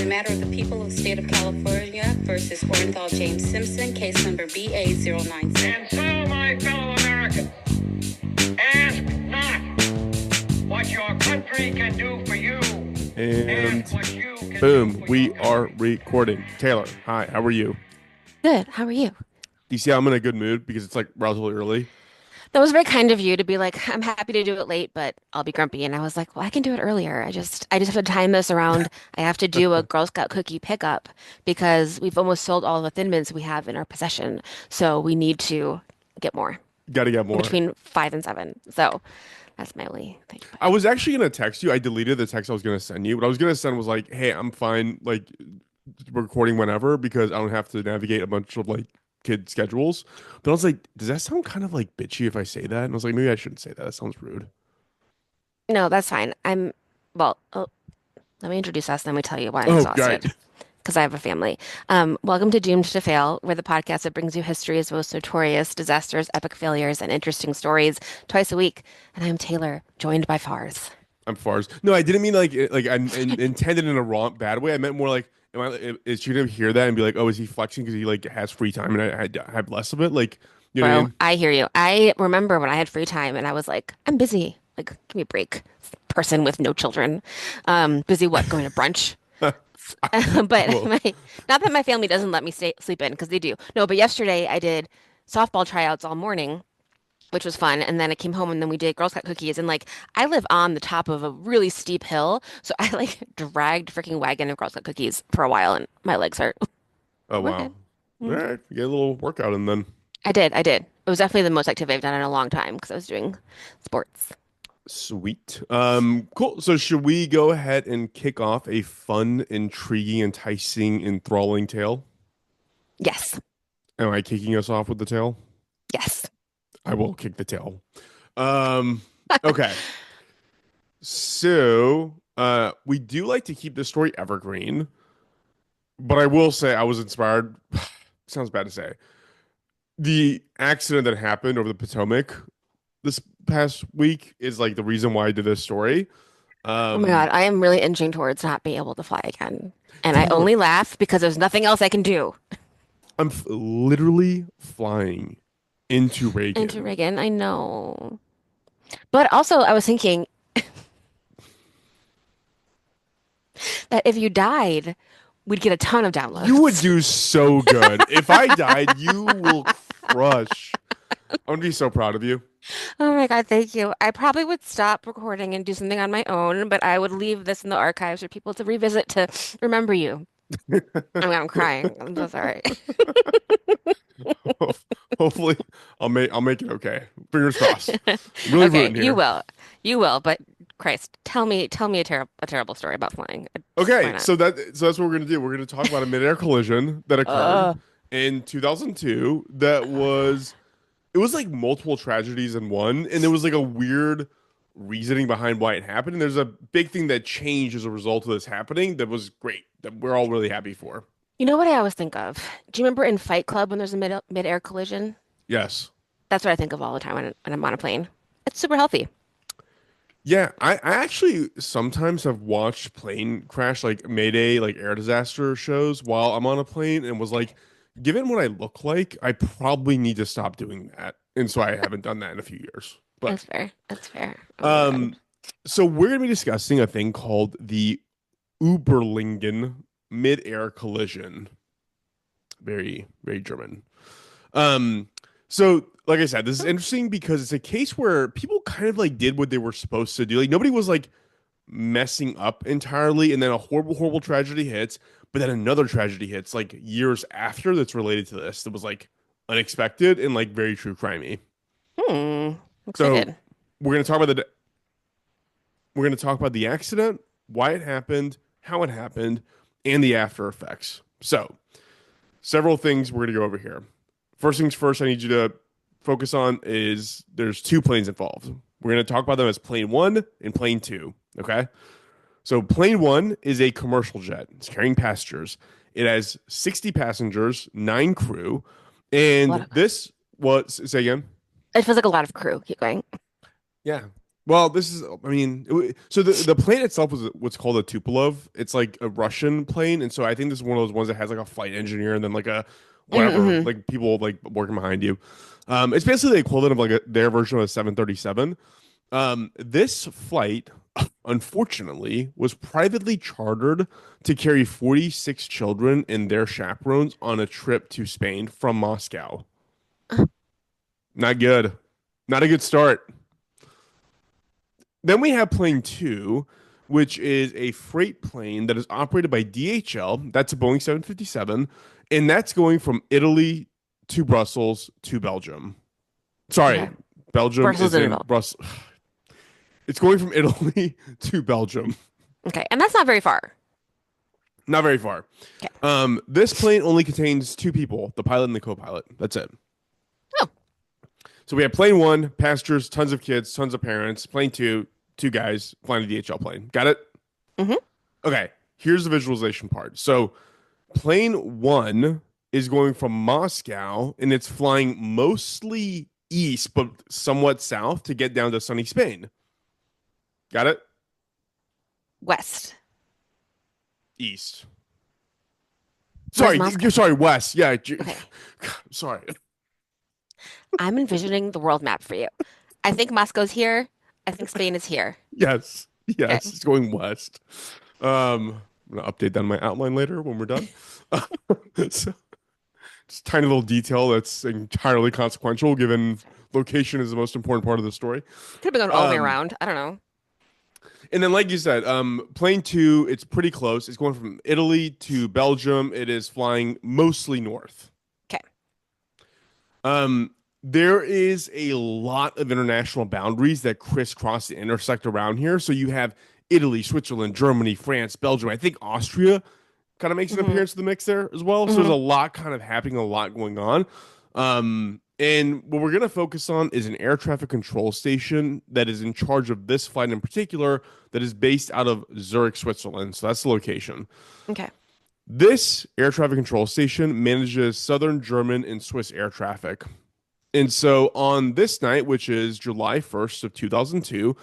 matter of the people of the state of California versus Orenthal James Simpson, case number BA096. And so, my fellow Americans, ask not what your country can do for you. And Ask what you can boom, do for we your country. are recording. Taylor, hi, how are you? Good. How are you? Do you see how I'm in a good mood because it's like relatively early? That was very kind of you to be like, I'm happy to do it late, but I'll be grumpy. And I was like, well, I can do it earlier. I just have to time this around. I have to do a Girl Scout cookie pickup because we've almost sold all of the Thin Mints we have in our possession. So we need to get more Got to get more. between 5 and 7. So that's my only thing. I was actually going to text you. I deleted the text I was going to send you. What I was going to send was like, hey, I'm fine, like recording whenever because I don't have to navigate a bunch of like kid schedules. But I was like, does that sound kind of like bitchy if I say that? And I was like, maybe I shouldn't say that. That sounds rude. No, that's fine. Let me introduce us, then we tell you why I'm Oh, exhausted. great. Because I have a family. Welcome to Doomed to Fail. We're the podcast that brings you history's most notorious disasters, epic failures, and interesting stories twice a week. And I'm Taylor, joined by Farz. I'm Farz. No, I didn't mean like I intended in a wrong bad way. I meant more like, is she gonna hear that and be like, oh, is he flexing because he like has free time and I have less of it? Like, you know what I Bro, mean? I hear you. I remember when I had free time and I was like, I'm busy. Like, give me a break. Person with no children. Busy what? Going to brunch? But Cool. not that my family doesn't let me sleep in because they do. No, but yesterday I did softball tryouts all morning, which was fun. And then I came home and then we did Girl Scout cookies. And like I live on the top of a really steep hill, so I like dragged a freaking wagon of Girl Scout cookies for a while, and my legs hurt. Oh We're wow. good. All right, you get a little workout and then I did. I did. It was definitely the most activity I've done in a long time because I was doing sports. sweet. Cool. So should we go ahead and kick off a fun, intriguing, enticing, enthralling tale? Yes. Am I kicking us off with the tale? Yes. I will kick the tail. Okay. So, we do like to keep this story evergreen, but I will say I was inspired. Sounds bad to say. The accident that happened over the Potomac this past week is like the reason why I did this story. Oh my God, I am really inching towards not being able to fly again. And I Taylor, only laugh because there's nothing else I can do. I'm literally flying into Reagan. Into Reagan, I know. But also, I was thinking that if you died, we'd get a ton of downloads. You would do so good. If I died, you will crush. I'm gonna be so proud of you. Oh my God, thank you. I probably would stop recording and do something on my own, but I would leave this in the archives for people to revisit to remember you. I'm crying. I'm so sorry. Hopefully, I'll make it okay. Fingers crossed. I'm really Okay, rooting here. you will. But Christ, tell me a terrible story about flying. Why Okay, not? so that's what we're gonna do. We're gonna talk about a midair collision that occurred Uh, in 2002. It was like multiple tragedies in one, and there was like a weird reasoning behind why it happened. And there's a big thing that changed as a result of this happening that was great, that we're all really happy for. You know what I always think of? Do you remember in Fight Club when there's a mid-air collision? Yes. That's what I think of all the time when I'm on a plane. It's super healthy. Yeah, I actually sometimes have watched plane crash, like Mayday, like air disaster shows while I'm on a plane and was like, given what I look like, I probably need to stop doing that. And so I haven't done that in a few years. But That's fair. That's fair. Oh my God. so we're gonna be discussing a thing called the Überlingen mid-air collision. Very, very German. So like I said, this is interesting because it's a case where people kind of like did what they were supposed to do. Like nobody was like messing up entirely, and then a horrible, horrible tragedy hits, but then another tragedy hits like years after that's related to this that was like unexpected and like very true crimey. So Excited. we're gonna talk about the accident, why it happened, how it happened, and the after effects. So several things we're gonna go over here. First things first, I need you to focus on is there's two planes involved. We're going to talk about them as plane one and plane two. Okay. So plane one is a commercial jet. It's carrying passengers. It has 60 passengers, 9 crew. And What? this was, say again. It feels like a lot of crew. Keep going. Yeah. Well, this is, I mean, so the plane itself was what's called a Tupolev. It's like a Russian plane, and so I think this is one of those ones that has like a flight engineer and then like a whatever, Mm-hmm. like people like working behind you. It's basically the equivalent of like their version of a 737. This flight, unfortunately, was privately chartered to carry 46 children and their chaperones on a trip to Spain from Moscow. Not good. Not a good start. Then we have plane two, which is a freight plane that is operated by DHL. That's a Boeing 757, and that's going from Italy to Brussels to Belgium. Sorry, Okay. Belgium Brussels is and in Welp. Brussels. It's going from Italy to Belgium. Okay, and that's not very far. Not very far. Okay. This plane only contains two people, the pilot and the co-pilot. That's it. Oh, So we have plane one, passengers, tons of kids, tons of parents. Plane two, two guys flying a DHL plane. Got it? mm-hmm. Okay. Here's the visualization part. So plane one is going from Moscow and it's flying mostly east, but somewhat south to get down to sunny Spain. Got it? West. East. Where's Sorry, Moscow? you're sorry, west. Yeah, Okay. sorry. I'm envisioning the world map for you. I think Moscow's here. I think Spain is here. Yes, Okay. yes, it's going west. I'm gonna update that in my outline later when we're done. So, just tiny little detail that's entirely consequential, given location is the most important part of the story. Could have been going all the way Um, around. I don't know. and then, like you said, plane two, it's pretty close. It's going from Italy to Belgium. It is flying mostly north. Okay. There is a lot of international boundaries that crisscross and intersect around here. So you have Italy, Switzerland, Germany, France, Belgium. I think Austria kind of makes an Mm-hmm. appearance in the mix there as well. So there's Mm-hmm. a lot kind of happening, a lot going on. And what we're going to focus on is an air traffic control station that is in charge of this flight in particular, that is based out of Zurich, Switzerland. So that's the location. Okay. This air traffic control station manages Southern German and Swiss air traffic. And so on this night, which is July 1st of 2002,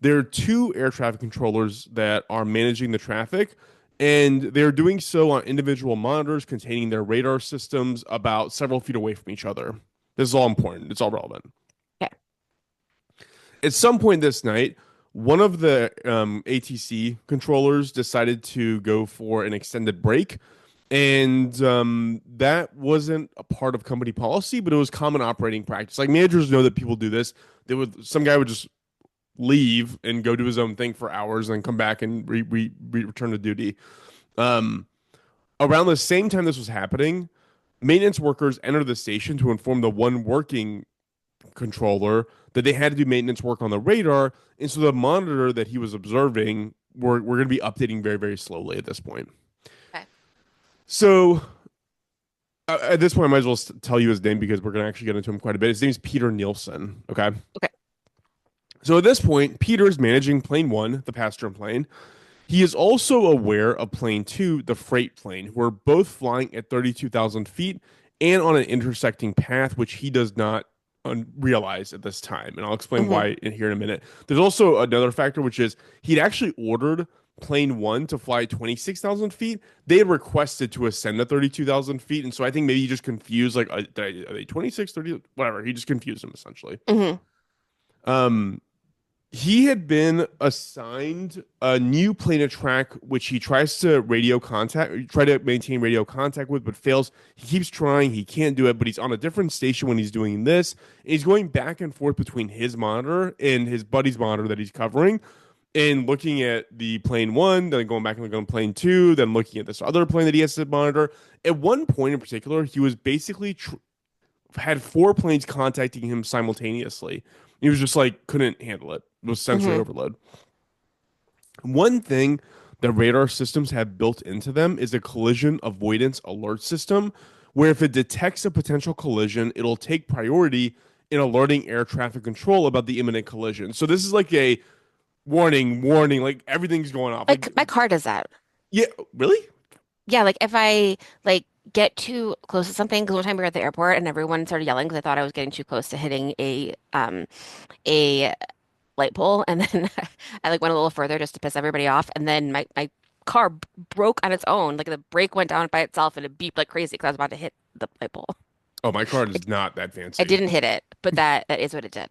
there are two air traffic controllers that are managing the traffic, and they're doing so on individual monitors containing their radar systems about several feet away from each other. This is all important. It's all relevant. Okay. At some point this night, one of the ATC controllers decided to go for an extended break. And that wasn't a part of company policy, but it was common operating practice. Like managers know that people do this. Some guy would just leave and go do his own thing for hours and then come back and return to duty. Um, Around the same time this was happening, maintenance workers entered the station to inform the one working controller that they had to do maintenance work on the radar. And so the monitor that he was observing, we're going to be updating very, very slowly at this point. Okay. So at this point, I might as well tell you his name because we're going to actually get into him quite a bit. His name is Peter Nielsen. Okay. Okay. So at this point, Peter is managing plane one, the passenger plane. He is also aware of plane two, the freight plane, who are both flying at 32,000 feet and on an intersecting path, which he does not realize at this time. And I'll explain Mm-hmm. why in here in a minute. There's also another factor, which is he'd actually ordered plane one to fly 26,000 feet. They had requested to ascend to 32,000 feet. And so I think maybe he just confused, like, are they 26, 30, whatever. He just confused them essentially. Mm-hmm. Um, he had been assigned a new plane of track, which he tries to try to maintain radio contact with, but fails. He keeps trying, he can't do it, but he's on a different station when he's doing this. And he's going back and forth between his monitor and his buddy's monitor that he's covering, and looking at the plane one, then going back and looking at plane two, then looking at this other plane that he has to monitor. At one point in particular, he was basically had four planes contacting him simultaneously. He was just like, couldn't handle it. It was sensory Mm-hmm. overload. One thing that radar systems have built into them is a collision avoidance alert system, where if it detects a potential collision, it'll take priority in alerting air traffic control about the imminent collision. So this is like a warning, like everything's going off. Like my car does that. Yeah, really? Yeah, like if I like get too close to something, because one time we were at the airport and everyone started yelling because I thought I was getting too close to hitting a light pole, and then I like went a little further just to piss everybody off, and then my car broke on its own. Like the brake went down by itself, and it beeped like crazy because I was about to hit the light pole. Oh, my car I, is not that I fancy. didn't hit it, but that is what it did.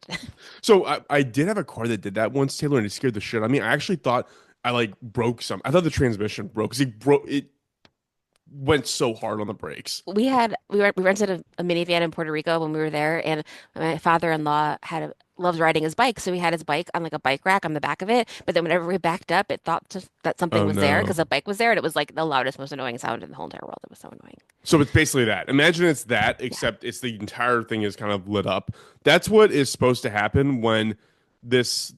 So I did have a car that did that once, Taylor, and it scared the shit. I mean, I actually thought I like broke some. I thought the transmission broke because it went so hard on the brakes. We rented a minivan in Puerto Rico when we were there, and my father-in-law loves riding his bike, so we had his bike on like a bike rack on the back of it. But then whenever we backed up, it thought that something Oh was there no. because the bike was there, and it was like the loudest, most annoying sound in the whole entire world. It was so annoying. So it's basically that. Imagine it's that, Yeah. except it's the entire thing is kind of lit up. That's what is supposed to happen when this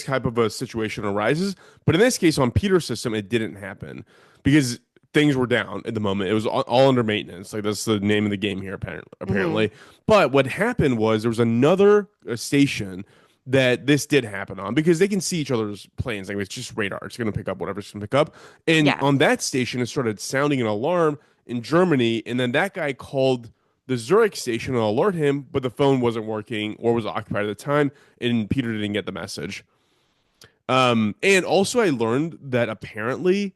type of a situation arises. But in this case, on Peter's system, it didn't happen because things were down at the moment. It was all under maintenance. Like that's the name of the game here, apparently. Hmm. Apparently. But what happened was there was another station that this did happen on because they can see each other's planes. Like it's just radar. It's going to pick up whatever it's going to pick up. And Yeah. on that station, it started sounding an alarm in Germany. And then that guy called the Zurich station to alert him, but the phone wasn't working or was occupied at the time. And Peter didn't get the message. And also, I learned that apparently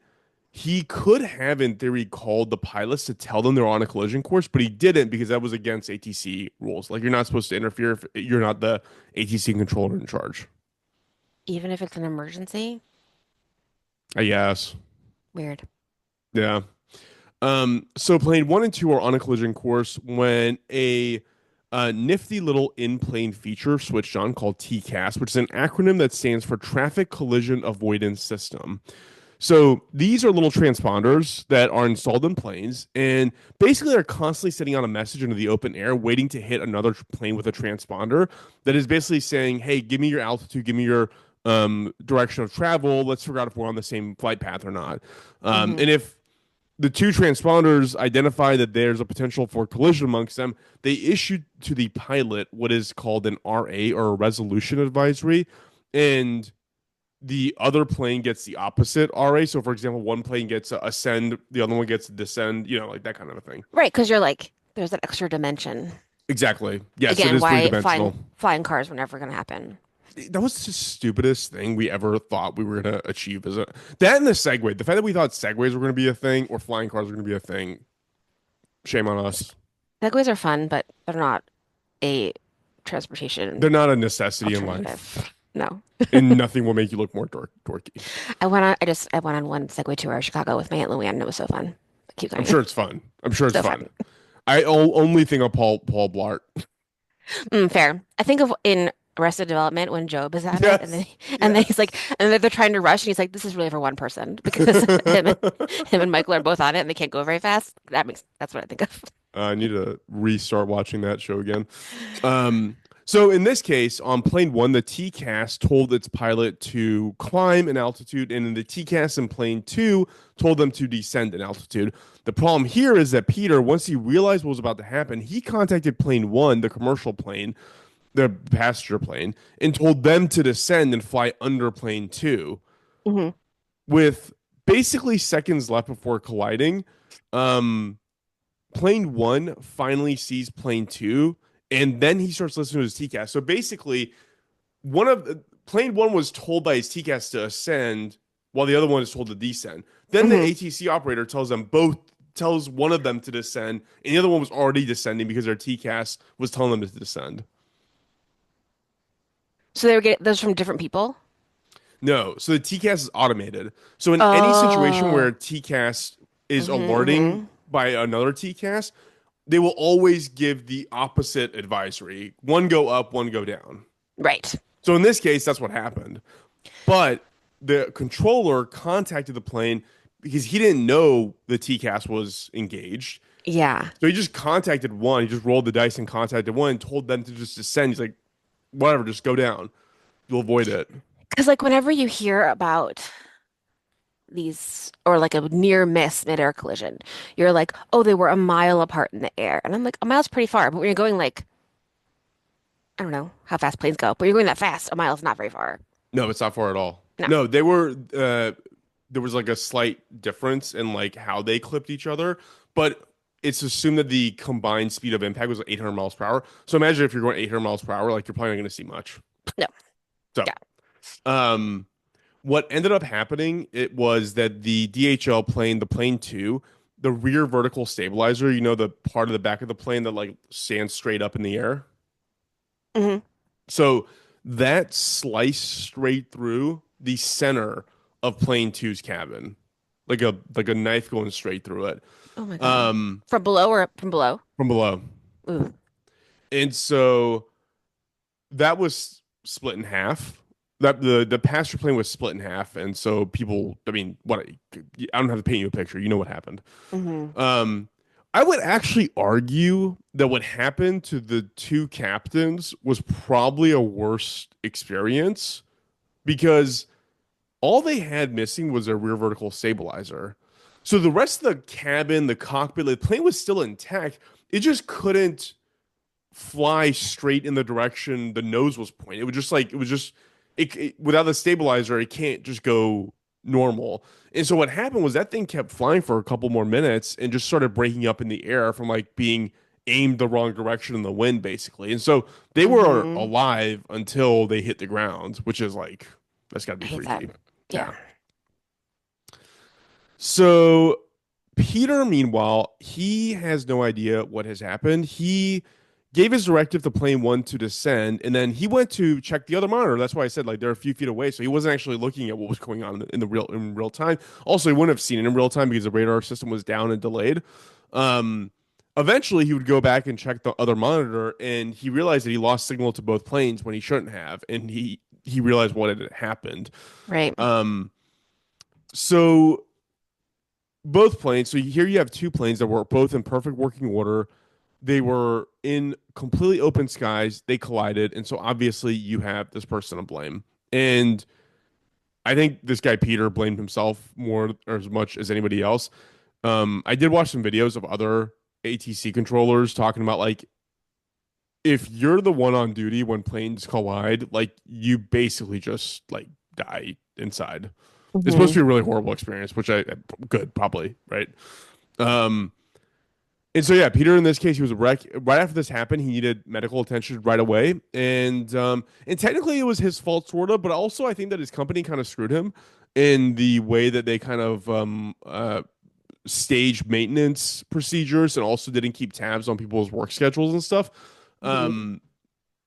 he could have, in theory, called the pilots to tell them they're on a collision course, but he didn't because that was against ATC rules. Like, you're not supposed to interfere if you're not the ATC controller in charge. Even if it's an emergency. I guess. Weird. Yeah. So plane one and two are on a collision course when a nifty little in-plane feature switched on called TCAS, which is an acronym that stands for Traffic Collision Avoidance System. So these are little transponders that are installed in planes, and basically they're constantly sending out a message into the open air, waiting to hit another plane with a transponder that is basically saying, "Hey, give me your altitude, give me your direction of travel. Let's figure out if we're on the same flight path or not." Hmm. And if the two transponders identify that there's a potential for collision amongst them, they issue to the pilot what is called an RA or a resolution advisory, and the other plane gets the opposite RA. So, for example, one plane gets a ascend, the other one gets a descend, like that kind of a thing. Right, because you're like, there's that extra dimension. Exactly. Yes, it Again, is three why dimensional. flying cars were never going to happen. That was the stupidest thing we ever thought we were going to achieve. Is it that and the Segway? The fact that we thought Segways were going to be a thing or flying cars were going to be a thing. Shame on us. Segways are fun, but they're not a transportation They're not a necessity in life, alternative. No. and nothing will make you look more dorky. I went on one Segway tour of Chicago with my Aunt Louie, and it was so fun. Keep I'm going. sure it's fun. I'm sure it's So fun. fun. Only think of Paul Blart. Fair. I think of in Arrested Development when Job is at it, and then Yes. and then Yes. he's like, and then they're trying to rush, and he's like, "This is really for one person," because him and Michael are both on it, and they can't go very fast. That's what I think of. I need to restart watching that show again. So in this case, on plane one, the TCAS told its pilot to climb in altitude, and then the TCAS in plane two told them to descend in altitude. The problem here is that Peter, once he realized what was about to happen, he contacted plane one, the commercial plane, the passenger plane, and told them to descend and fly under plane two. Hmm. With basically seconds left before colliding, um, plane one finally sees plane two, and then he starts listening to his TCAS. So basically, plane one was told by his TCAS to ascend, while the other one is told to descend. Then the Hmm. ATC operator tells one of them to descend, and the other one was already descending because their TCAS was telling them to descend. So they were getting those from different people. No, so the TCAS is automated. So in any situation where Oh. TCAS is alerting Hmm. by another TCAS, they will always give the opposite advisory. One go up, one go down. Right. So in this case, that's what happened. But the controller contacted the plane because he didn't know the TCAS was engaged. Yeah. So he just contacted one. He just rolled the dice and contacted one and told them to just descend. He's like, whatever, just go down. You'll avoid it. Because like whenever you hear about these or like a near miss mid-air collision, you're like, oh, they were a mile apart in the air. And I'm like, a mile's pretty far. But when you're going like, I don't know how fast planes go, but you're going that fast, a mile's not very far. No, it's not far at all. No. No, they were there was like a slight difference in like how they clipped each other, but it's assumed that the combined speed of impact was like 800 miles per hour. So imagine if you're going 800 miles per hour, like you're probably not going to see much. No. So, Yeah. um, what ended up happening, it was that the DHL plane, the plane two, the rear vertical stabilizer, the part of the back of the plane that like stands straight up in the air. Hmm. So that sliced straight through the center of plane two's cabin, like a knife going straight through it, Oh my God. um, From below or from below? from below. Ooh. And so that was split in half. That the passenger plane was split in half, and so people, I mean, what I don't have to paint you a picture. You know what happened. Hmm. Um, I would actually argue that what happened to the two captains was probably a worse experience because all they had missing was a rear vertical stabilizer. So the rest of the cabin, the cockpit, the plane was still intact. It just couldn't fly straight in the direction the nose was pointing. Without the stabilizer, it can't just go normal. And so what happened was that thing kept flying for a couple more minutes and just started breaking up in the air from like being aimed the wrong direction in the wind, basically. And so they were Hmm. alive until they hit the ground, which is like that's gotta I be hate that. freaky. Yeah. Yeah. So Peter, meanwhile, he has no idea what has happened. He gave his directive to plane one to descend, and then he went to check the other monitor. That's why I said like they're a few feet away, so he wasn't actually looking at what was going on in real time. Also, he wouldn't have seen it in real time because the radar system was down and delayed. Um, Eventually, he would go back and check the other monitor, and he realized that he lost signal to both planes when he shouldn't have, and he realized what had happened. Right. Um, so both planes. So here you have two planes that were both in perfect working order. They were in completely open skies. They collided, and so obviously you have this person to blame. And I think this guy Peter blamed himself more or as much as anybody else. I did watch some videos of other ATC controllers talking about like if you're the one on duty when planes collide, like you basically just like die inside. It's supposed Hmm. to be a really horrible experience, which I good probably right. Um, and so yeah, Peter in this case he was a wreck. Right after this happened, he needed medical attention right away, and technically it was his fault sort of, but also I think that his company kind of screwed him in the way that they kind of staged maintenance procedures and also didn't keep tabs on people's work schedules and stuff. Hmm. Um,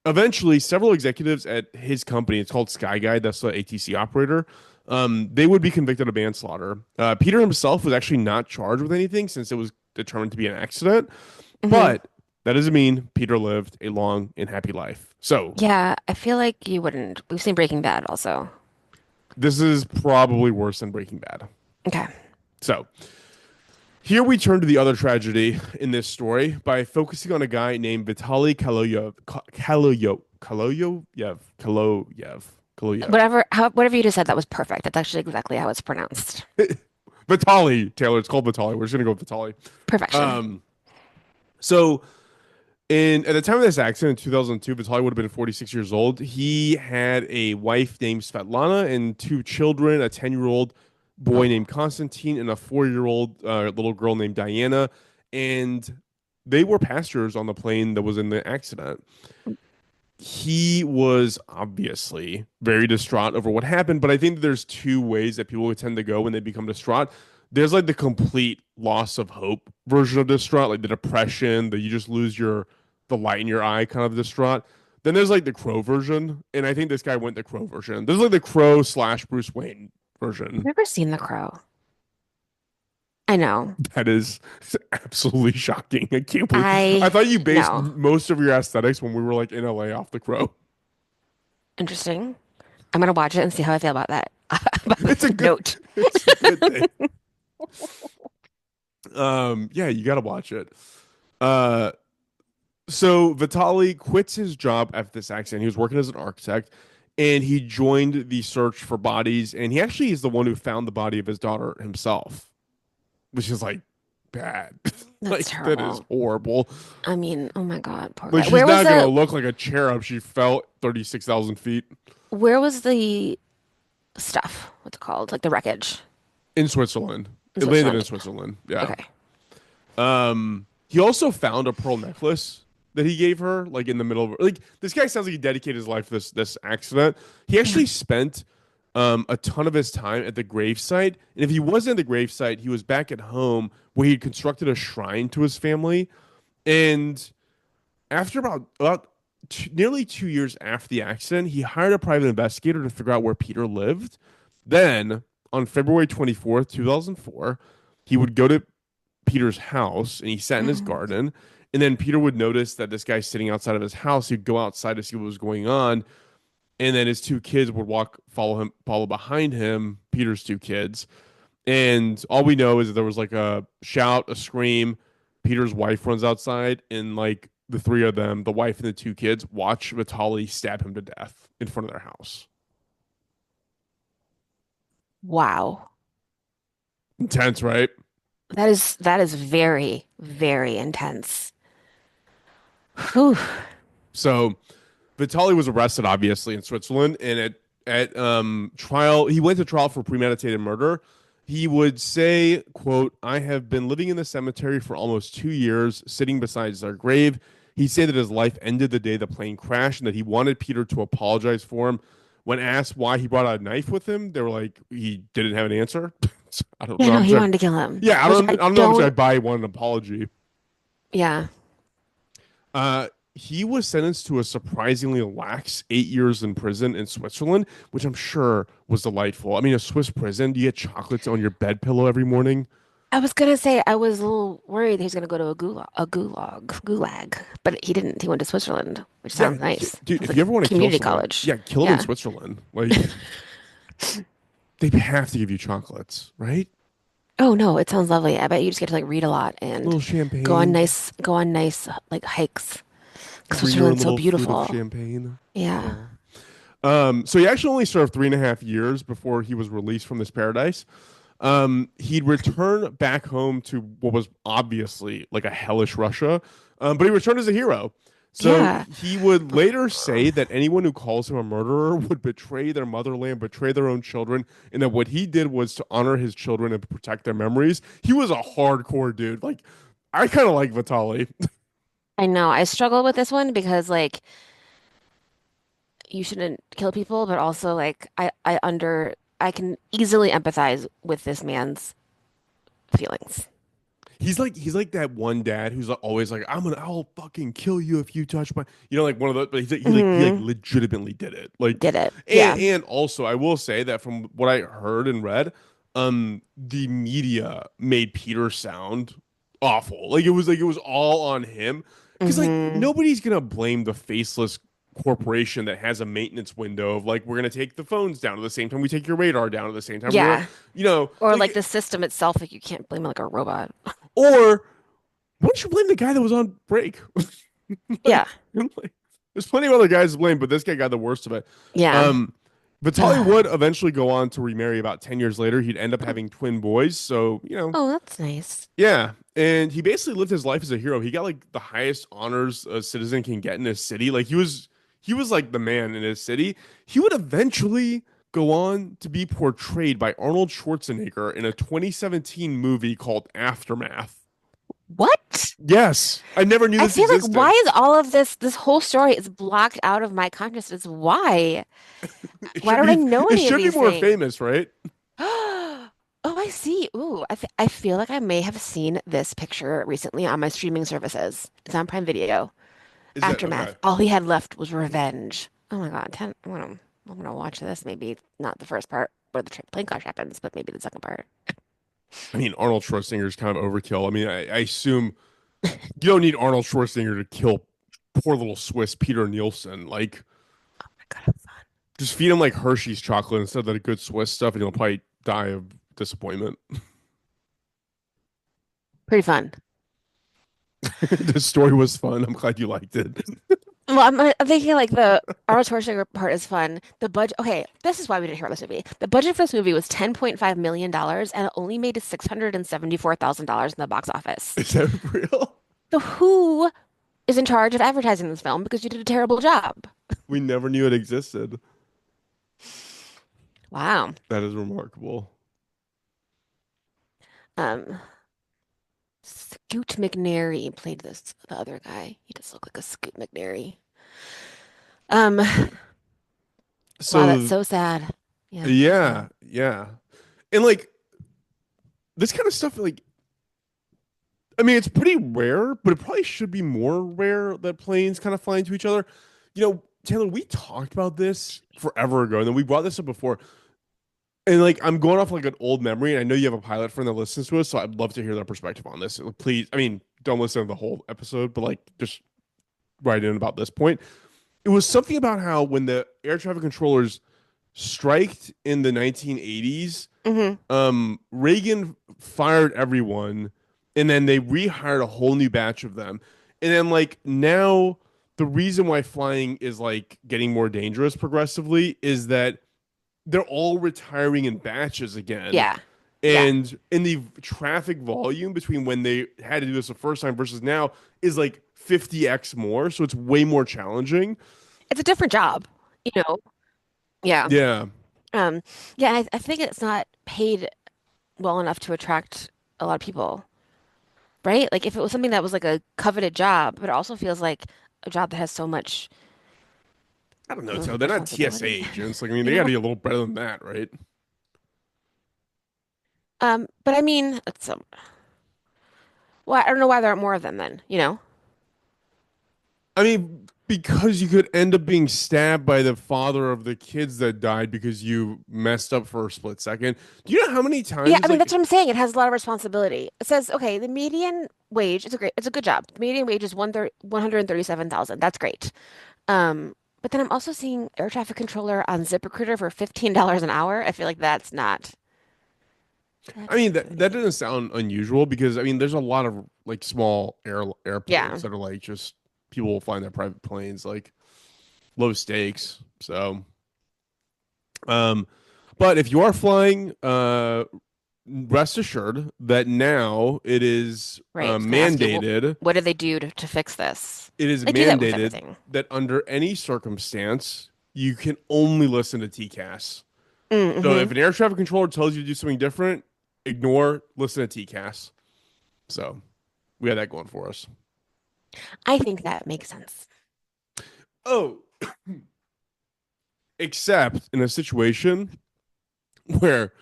Eventually, several executives at his company, it's called Sky Guide, that's the ATC operator, they would be convicted of manslaughter. Peter himself was actually not charged with anything since it was determined to be an accident, Hmm. but that doesn't mean Peter lived a long and happy life. So, Yeah, I feel like you wouldn't. We've seen Breaking Bad also. this is probably worse than Breaking Bad. Okay. So, here we turn to the other tragedy in this story by focusing on a guy named Vitaly Kaloyev. Whatever you just said, that was perfect. That's actually exactly how it's pronounced. Vitaly, Taylor. It's called Vitaly. We're just gonna go with Vitaly. Perfection. Um, so in at the time of this accident in 2002, Vitaly would have been 46 years old. He had a wife named Svetlana and two children, a 10-year-old boy named Konstantin and a 4-year-old little girl named Diana. And they were passengers on the plane that was in the accident. He was obviously very distraught over what happened, but I think that there's two ways that people would tend to go when they become distraught. There's like the complete loss of hope version of distraught, like the depression that you just lose the light in your eye kind of distraught. Then there's like the Crow version, and I think this guy went the Crow version. There's like the Crow slash Bruce Wayne I've version. never seen The Crow. I know. That is absolutely shocking. I can't believe I I thought you based know. most of your aesthetics when we were like in LA off the Crow. Interesting. I'm gonna watch it and see how I feel about that. It's a good Note. it's a good thing. Yeah, you gotta watch it. Uh so Vitali quits his job after this accident. He was working as an architect and he joined the search for bodies, and he actually is the one who found the body of his daughter himself, which is like bad. That's Like that is terrible. horrible. I mean, oh my God, poor Like guy. she's not gonna look like a cherub. She fell 36,000 feet Where was the stuff? What's it called? Like the wreckage in Switzerland. in It landed in Switzerland. Switzerland. Yeah. Okay. He also found a pearl necklace that he gave her, like in the middle of like this guy sounds like he dedicated his life to this accident. He Yeah. actually spent a ton of his time at the gravesite, and if he wasn't at the gravesite, he was back at home where he had constructed a shrine to his family. And after nearly 2 years after the accident, he hired a private investigator to figure out where Peter lived. Then, on February 24th, 2004, he would go to Peter's house and he sat in his Mhm. garden. And then Peter would notice that this guy's sitting outside of his house. He'd go outside to see what was going on. And then his two kids would follow behind him, Peter's two kids. And all we know is that there was like a shout, a scream. Peter's wife runs outside, and like the three of them, the wife and the two kids, watch Vitaly stab him to death in front of their house. Wow. Intense, right? That is very, very intense. Whew. So Vitaly was arrested, obviously, in Switzerland, and at trial, he went to trial for premeditated murder. He would say, "quote I have been living in the cemetery for almost 2 years, sitting beside their grave." He said that his life ended the day the plane crashed, and that he wanted Peter to apologize for him. When asked why he brought a knife with him, they were like, he didn't have an answer. I don't Yeah, know. no, I'm he sure. wanted to kill him, Yeah, which I I don't know if don't. I'd buy one an apology. Yeah. He was sentenced to a surprisingly lax 8 years in prison in Switzerland, which I'm sure was delightful. I mean, a Swiss prison, do you get chocolates on your bed pillow every morning? I was gonna say I was a little worried he was gonna go to a gulag, but he didn't. He went to Switzerland, which Yeah, sounds nice. dude, Sounds if like you ever want to kill community someone, college. yeah, kill them in Yeah. Switzerland. Like, they have to give you chocolates, right? Oh no, it sounds lovely. I bet you just get to like read a lot A and little go on champagne, nice like hikes. 'Cause bring your own Switzerland's so little flute of beautiful. champagne. Yeah. Oh. So he actually only served 3.5 years before he was released from this paradise. He'd return back home to what was obviously like a hellish Russia, but he returned as a hero. So Yeah. he would later say that anyone who calls him a murderer would betray their motherland, betray their own children, and that what he did was to honor his children and protect their memories. He was a hardcore dude. Like, I kind of like Vitali. I know. I struggle with this one because like you shouldn't kill people, but also like I can easily empathize with this man's feelings. He's like that one dad who's like always like, I'll fucking kill you if you touch my, like one of those. But he like Hmm. legitimately did it. Like, Did it. and Yeah. and also I will say that from what I heard and read, the media made Peter sound awful. Like it was all on him because like Hmm. nobody's gonna blame the faceless corporation that has a maintenance window of like we're gonna take the phones down at the same time we take your radar down at the same time we're gonna Yeah. Or like like the system itself, like you can't blame it like a robot. or why don't you blame the guy that was on break? Yeah. like, there's plenty of other guys to blame, but this guy got the worst of it. Yeah. Um, Vitaly would eventually go on to remarry about 10 years later. He'd end up having twin boys. So, Oh, that's nice. yeah. And he basically lived his life as a hero. He got like the highest honors a citizen can get in his city. Like he was like the man in his city. He would eventually go on to be portrayed by Arnold Schwarzenegger in a 2017 movie called Aftermath. What? Yes, I never knew I this feel like why existed. is all of this whole story is blocked out of my consciousness? Why? It Why should don't I be know it any of should be these more things? famous, right? Oh, I see. Ooh, I feel like I may have seen this picture recently on my streaming services. It's on Prime Video. Is that okay? Aftermath. All he had left was revenge. Oh my God, I'm gonna watch this. Maybe not the first part where the plane crash happens, but maybe the second part. I mean, Arnold Schwarzenegger is kind of overkill. I mean, I assume you don't need Arnold Schwarzenegger to kill poor little Swiss Peter Nielsen. Like, Oh my God, I'm fun. just feed him like Hershey's chocolate instead of the good Swiss stuff, and he'll probably die of disappointment. Pretty fun. The story was fun. I'm glad you liked it. Well, I'm thinking like the Arnold Schwarzenegger part is fun. The budget, okay, this is why we didn't hear about this movie. The budget for this movie was $10.5 million and it only made $674,000 in the box office. Is that real? So who is in charge of advertising this film because you did a terrible job? We never knew it existed. Wow. That is remarkable. Um, Scoot McNairy played the other guy. He does look like a Scoot McNairy. Wow, that's So so sad. Yeah, so sad. yeah, yeah. And like this kind of stuff, like I mean, it's pretty rare, but it probably should be more rare that planes kind of fly into each other. Taylor, we talked about this forever ago, and then we brought this up before. And like, I'm going off like an old memory, and I know you have a pilot friend that listens to us, so I'd love to hear their perspective on this. Please, I mean, don't listen to the whole episode, but like, just write in about this point. It was something about how when the air traffic controllers striked in the 1980s, Hmm. Reagan fired everyone, and then they rehired a whole new batch of them. And then like now, the reason why flying is like getting more dangerous progressively is that they're all retiring in batches again. Yeah, yeah. And in the traffic volume between when they had to do this the first time versus now is like 50x more. So it's way more challenging. It's a different job, you know. Yeah. Yeah. Um, yeah, and I think it's not paid well enough to attract a lot of people, right? Like if it was something that was like a coveted job, but it also feels like a job that has so much I don't know. So they're not TSA responsibility, agents. Like, I mean, you they got to know? be a little better than that, right? But I mean, well, I don't know why there aren't more of them then, you know? I mean, because you could end up being stabbed by the father of the kids that died because you messed up for a split second. Do you know how many Yeah, times, I mean that's like, what I'm saying. It has a lot of responsibility. It says, okay, the median wage, it's a good job. The median wage is 137,000. That's great. But then I'm also seeing air traffic controller on ZipRecruiter for $15 an hour. I feel like that I mean, doesn't that really. doesn't sound unusual because, I mean, there's a lot of like small Yeah. airports that are like just people will find their private planes like low stakes. So, um, but if you are flying, rest assured that now Right. I was gonna ask you, mandated. what do they do to fix this? It is They do that with mandated everything. that under any circumstance you can only listen to TCAS. So Mm-hmm. if an air traffic controller tells you to do something different, ignore, listen to TCAS. So we had that going for us. I think that makes sense. Oh, except in a situation where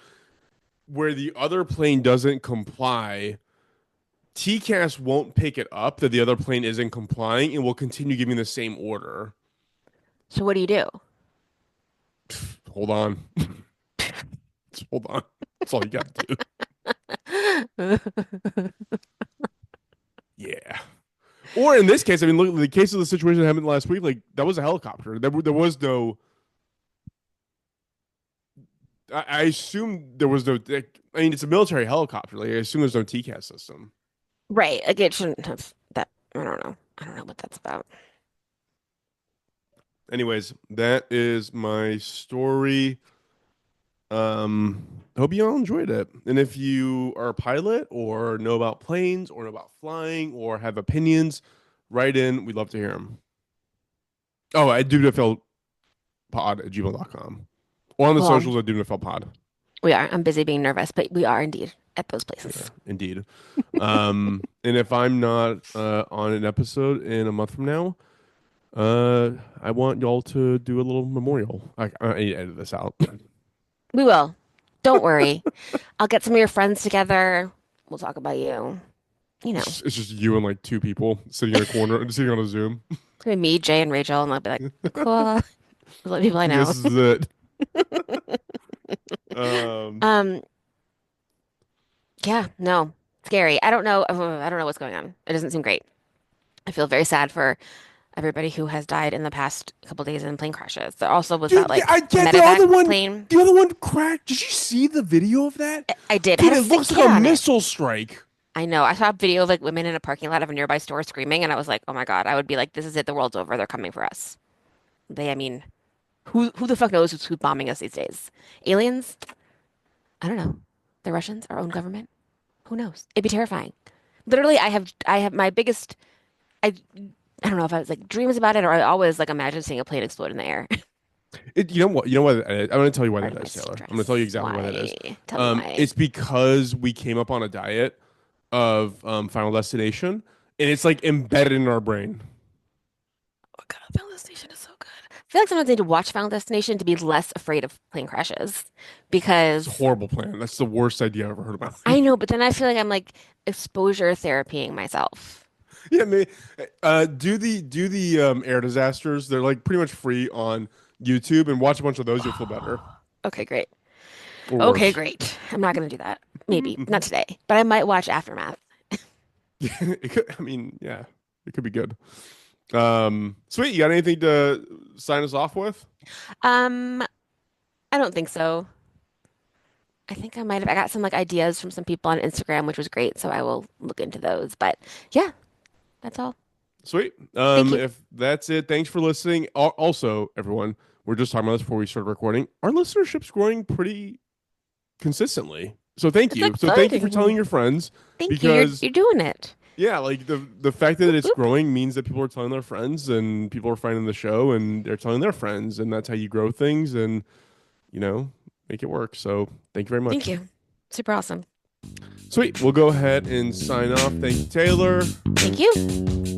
the other plane doesn't comply, TCAS won't pick it up that the other plane isn't complying and will continue giving the same order. So what do you do? Hold on. Just hold on. That's all you got to do. Yeah. Or in this case, I mean, look, the case of the situation that happened last week, like that was a helicopter. There was no. I assume there was no. I mean, it's a military helicopter. Like I assume there's no TCAS system. Right. Like it shouldn't have that. I don't know. I don't know what that's about. Anyways, that is my story. Hope you all enjoyed it. And if you are a pilot or know about planes or know about flying or have opinions, write in. We'd love to hear them. Oh, I do NFL pod at gmail.com or on the Well, socials at do NFL pod. we are. I'm busy being nervous, but we are indeed at those Yeah, places. indeed. And if I'm not on an episode in a month from now, I want y'all to do a little memorial. I need to edit this out. We will. Don't worry. I'll get some of your friends together. We'll talk about you. You know, It's just you and like two people sitting in a corner and sitting on a Zoom. it's gonna be me, Jay, and Rachel, and I'll be like, cool. Let people I know. This is it. Um, Um, yeah, no, scary. I don't know. I don't know what's going on. It doesn't seem great. I feel very sad for everybody who has died in the past couple days in plane crashes. There also was that dude, yeah, like the medevac other one, plane. cracked. Did you see the video of that? I did. Dude, Had a it sick looks kid like a on it. missile strike. I know. I saw a video of like women in a parking lot of a nearby store screaming, and I was like, oh my God, I would be like, this is it. The world's over. They're coming for us. I mean, who the fuck knows who's bombing us these days? Aliens? I don't know. The Russians? Our own government? Who knows? It'd be terrifying. Literally, I have my biggest I I don't know if I was like dreams about it or I always like imagine seeing a plane explode in the air. You know what? You know what? I'm going to tell you why Part that of my is, Taylor. I'm going to tell you stress. exactly why that is. Why? Tell me why. It's because we came up on a diet of Final Destination, and it's like embedded in our brain. Oh God, Final Destination is so good. I feel like sometimes I need to watch Final Destination to be less afraid of plane crashes It's a because horrible plan. That's the worst idea I've ever heard about. I know, but then I feel like I'm like exposure therapying myself. Yeah, maybe, do the air disasters. They're like pretty much free on YouTube, and watch a bunch of those. You'll feel better Okay, great. or Okay, worse. great. I'm not gonna do that. Maybe not today, but I might watch Aftermath. It could, I mean, yeah, it could be good. Sweet. You got anything to sign us off with? Um, I don't think so. I think I might have. I got some like ideas from some people on Instagram, which was great, so I will look into those. But yeah, that's all. Sweet. Thank you. If that's it, thanks for listening. Also, everyone, we're just talking about this before we started recording. Our listenership's growing pretty consistently. So thank It's you. So thank you for telling exciting. your friends Thank you. because You're doing it. yeah, like the fact that Whoop, it's whoop. growing means that people are telling their friends and people are finding the show and they're telling their friends and that's how you grow things and you know, make it work. So thank you very Thank much. you. Super awesome. Sweet. We'll go ahead and sign off. Thank you, Taylor. Thank you.